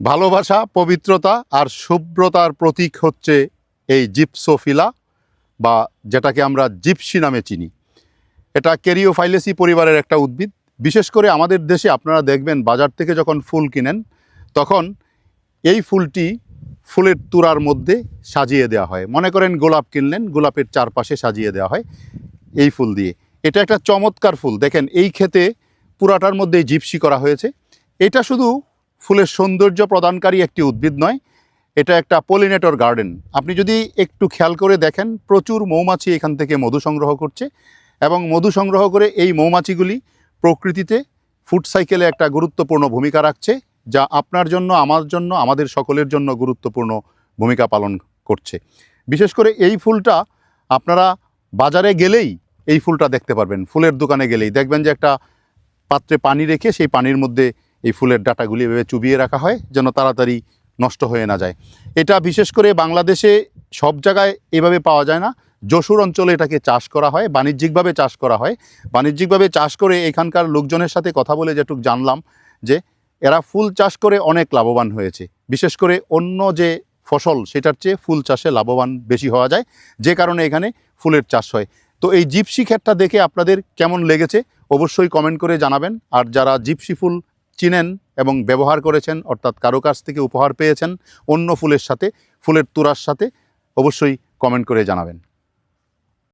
ভালোবাসা, পবিত্রতা আর শুভ্রতার প্রতীক হচ্ছে এই জিপসোফিলা, বা যেটাকে আমরা জিপসি নামে চিনি। এটা ক্যারিওফাইলেসি পরিবারের একটা উদ্ভিদ। বিশেষ করে আমাদের দেশে আপনারা দেখবেন বাজার থেকে যখন ফুল কিনেন তখন এই ফুলটি ফুলের তুরার মধ্যে সাজিয়ে দেওয়া হয়। মনে করেন গোলাপ কিনলেন, গোলাপের চারপাশে সাজিয়ে দেওয়া হয় এই ফুল দিয়ে। এটা একটা চমৎকার ফুল। দেখেন এই ক্ষেতে পুরাটার মধ্যে জিপসি করা হয়েছে। এটা শুধু ফুলের সৌন্দর্য প্রদানকারী একটি উদ্ভিদ নয়, এটা একটা পলিনেটর গার্ডেন। আপনি যদি একটু খেয়াল করে দেখেন, প্রচুর মৌমাছি এখান থেকে মধু সংগ্রহ করছে, এবং মধু সংগ্রহ করে এই মৌমাছিগুলি প্রকৃতিতে ফুড সাইকেলে একটা গুরুত্বপূর্ণ ভূমিকা রাখছে, যা আপনার জন্য, আমার জন্য, আমাদের সকলের জন্য গুরুত্বপূর্ণ ভূমিকা পালন করছে। বিশেষ করে এই ফুলটা আপনারা বাজারে গেলেই এই ফুলটা দেখতে পারবেন। ফুলের দোকানে গেলেই দেখবেন যে একটা পাত্রে পানি রেখে সেই পানির মধ্যে এই ফুলের ডাঁটাগুলি এভাবে চুবিয়ে রাখা হয় যেন তাড়াতাড়ি নষ্ট হয়ে না যায়। এটা বিশেষ করে বাংলাদেশে সব জায়গায় এভাবে পাওয়া যায় না। যশোর অঞ্চলে এটাকে চাষ করা হয়, বাণিজ্যিকভাবে চাষ করা হয়। বাণিজ্যিকভাবে চাষ করে এখানকার লোকজনের সাথে কথা বলে যেটুকু জানলাম যে এরা ফুল চাষ করে অনেক লাভবান হয়েছে। বিশেষ করে অন্য যে ফসল সেটার চেয়ে ফুল চাষে লাভবান বেশি হওয়া যায়, যে কারণে এখানে ফুলের চাষ হয়। তো এই জিপসি ক্ষেতটা দেখে আপনাদের কেমন লেগেছে অবশ্যই কমেন্ট করে জানাবেন। আর যারা জিপসি ফুল চিনেন এবং ব্যবহার করেছেন, অর্থাৎ কারো কাছ থেকে উপহার পেয়েছেন অন্য ফুলের সাথে, ফুলের তুরার সাথে, অবশ্যই কমেন্ট করে জানাবেন।